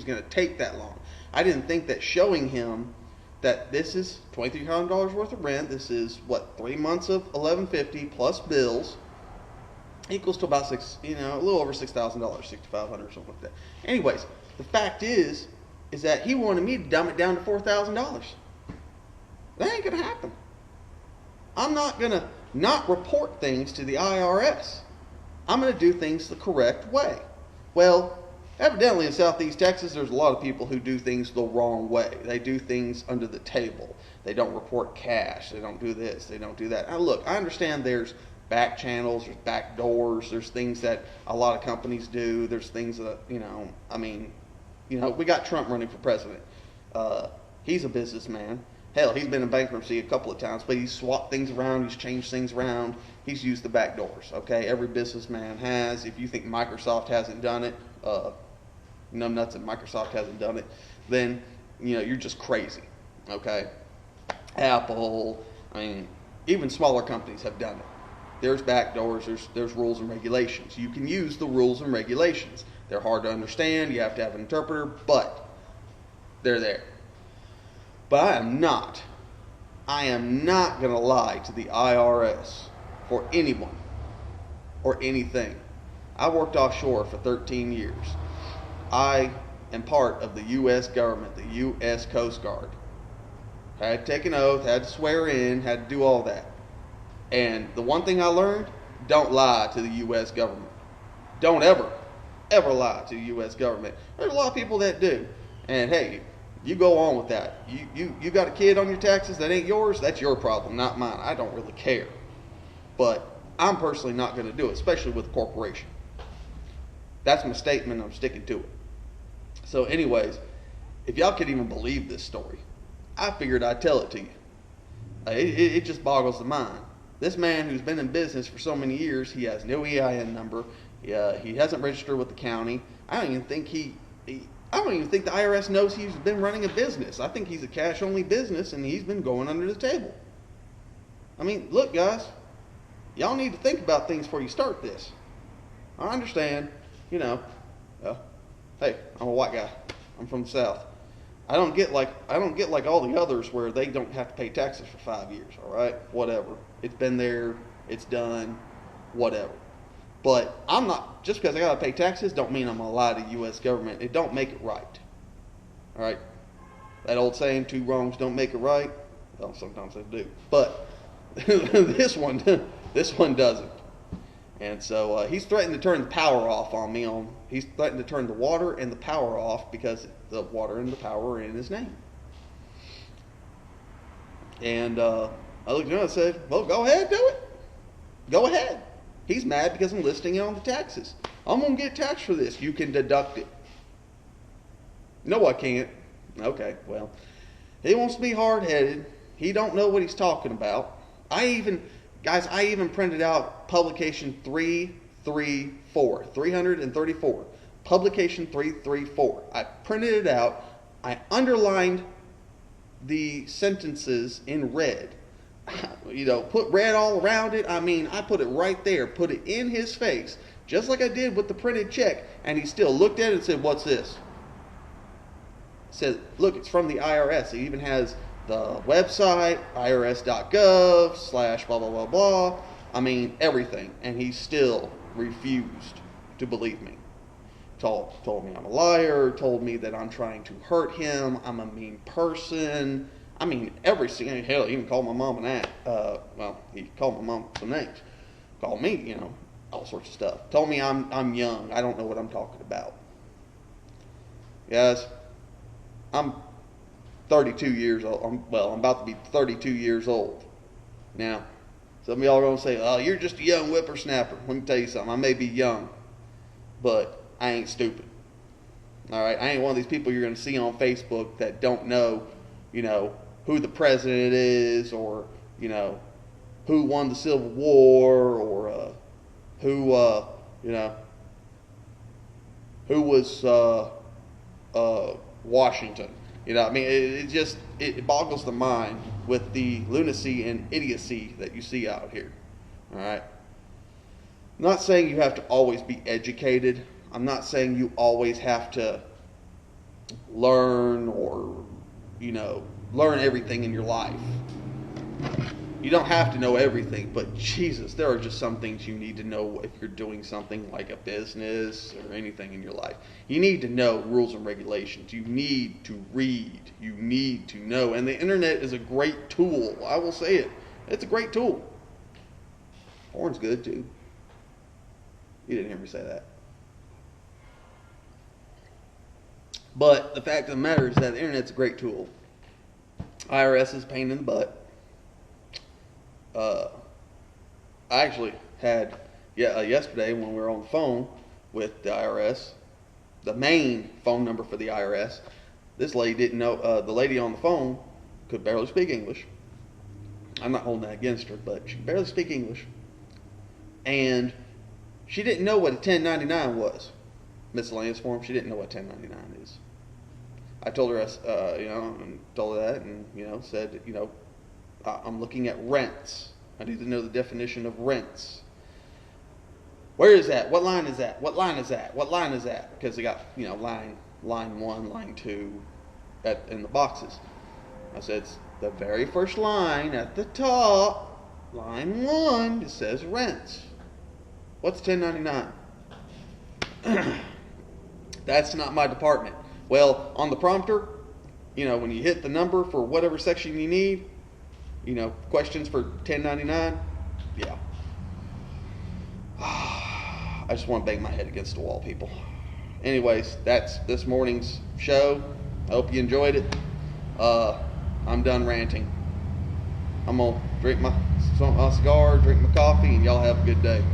going to take that long. I didn't think that showing him that this is $2,300 worth of rent, this is, 3 months of $1,150 plus bills, equals to about a little over $6,000, $6,500, something like that. Anyways, the fact is that he wanted me to dumb it down to $4,000. That ain't going to happen. I'm not going to not report things to the IRS. I'm going to do things the correct way. Well, evidently in Southeast Texas, there's a lot of people who do things the wrong way. They do things under the table. They don't report cash. They don't do this. They don't do that. Now, look, I understand there's back channels, there's back doors, there's things that a lot of companies do. There's things that, we got Trump running for president. He's a businessman. Hell, he's been in bankruptcy a couple of times, but he's swapped things around, he's changed things around, he's used the back doors, okay? Every businessman has. If you think Microsoft hasn't done it, numbnuts that Microsoft hasn't done it, then, you're just crazy, okay? Apple, even smaller companies have done it. There's back doors, there's rules and regulations. You can use the rules and regulations. They're hard to understand, you have to have an interpreter, but they're there. But I am not going to lie to the IRS for anyone or anything. I worked offshore for 13 years. I am part of the U.S. government, the U.S. Coast Guard. Had to take an oath, had to swear in, had to do all that. And the one thing I learned, don't lie to the U.S. government. Don't ever lie to the U.S. government. There's a lot of people that do. And hey, you go on with that. You got a kid on your taxes that ain't yours, that's your problem, not mine. I don't really care. But I'm personally not going to do it, especially with a corporation. That's my statement, I'm sticking to it. So anyways, if y'all could even believe this story, I figured I'd tell it to you. It just boggles the mind. This man who's been in business for so many years, he has no EIN number. He hasn't registered with the county. I don't even think the IRS knows he's been running a business. I think he's a cash-only business, and he's been going under the table. Look, guys, y'all need to think about things before you start this. I understand, hey, I'm a white guy. I'm from the South. I don't get like all the others where they don't have to pay taxes for 5 years. All right, whatever. It's been there. It's done. Whatever. But I'm not, just because I got to pay taxes don't mean I'm going to lie to the U.S. government. It don't make it right. All right? That old saying, 2 wrongs don't make it right. Well, sometimes they do. But this one doesn't. And so he's threatened to turn the power off on me. He's threatened to turn the water and the power off because the water and the power are in his name. And I looked at him and said, well, go ahead, do it. Go ahead. He's mad because I'm listing it on the taxes. I'm going to get taxed for this. You can deduct it. No, I can't. Okay, well, he wants to be hard-headed. He don't know what he's talking about. I even printed out publication 334. Publication 334. I printed it out. I underlined the sentences in red. Put red all around it. I put it right there. Put it in his face. Just like I did with the printed check. And he still looked at it and said, what's this? Said, look, it's from the IRS. It even has the website, irs.gov / blah, blah, blah, blah. Everything. And he still refused to believe me. Told me I'm a liar. Told me that I'm trying to hurt him. I'm a mean person. Every single, hell, he even called my mom an he called my mom some names. Called me, all sorts of stuff. Told me I'm young. I don't know what I'm talking about. Guys, I'm 32 years old. I'm about to be 32 years old. Now, some of y'all are going to say, oh, you're just a young whippersnapper. Let me tell you something. I may be young, but I ain't stupid. All right? I ain't one of these people you're going to see on Facebook that don't know, who the president is, or, who won the Civil War, or who was Washington. It boggles the mind with the lunacy and idiocy that you see out here. All right? I'm not saying you have to always be educated. I'm not saying you always have to learn or, learn everything in your life. You don't have to know everything, but Jesus, there are just some things you need to know if you're doing something like a business or anything in your life. You need to know rules and regulations. You need to read. You need to know. And the internet is a great tool. I will say it. It's a great tool. Porn's good too. You didn't hear me say that. But the fact of the matter is that the internet's a great tool. IRS is a pain in the butt. I actually had yesterday when we were on the phone with the IRS, the main phone number for the IRS. This lady didn't know. The lady on the phone could barely speak English. I'm not holding that against her, but she could barely speak English, and she didn't know what a 1099 was. Miscellaneous form. She didn't know what 1099 is. I told her, and told her that, and said, I'm looking at rents. I need to know the definition of rents. Where is that? What line is that? What line is that? What line is that? Because they got, line 1, line 2 in the boxes. I said, it's the very first line at the top, line 1, it says rents. What's 1099? That's not my department. Well, on the prompter, when you hit the number for whatever section you need, questions for 1099, yeah. I just want to bang my head against the wall, people. Anyways, that's this morning's show. I hope you enjoyed it. I'm done ranting. I'm going to drink my cigar, drink my coffee, and y'all have a good day.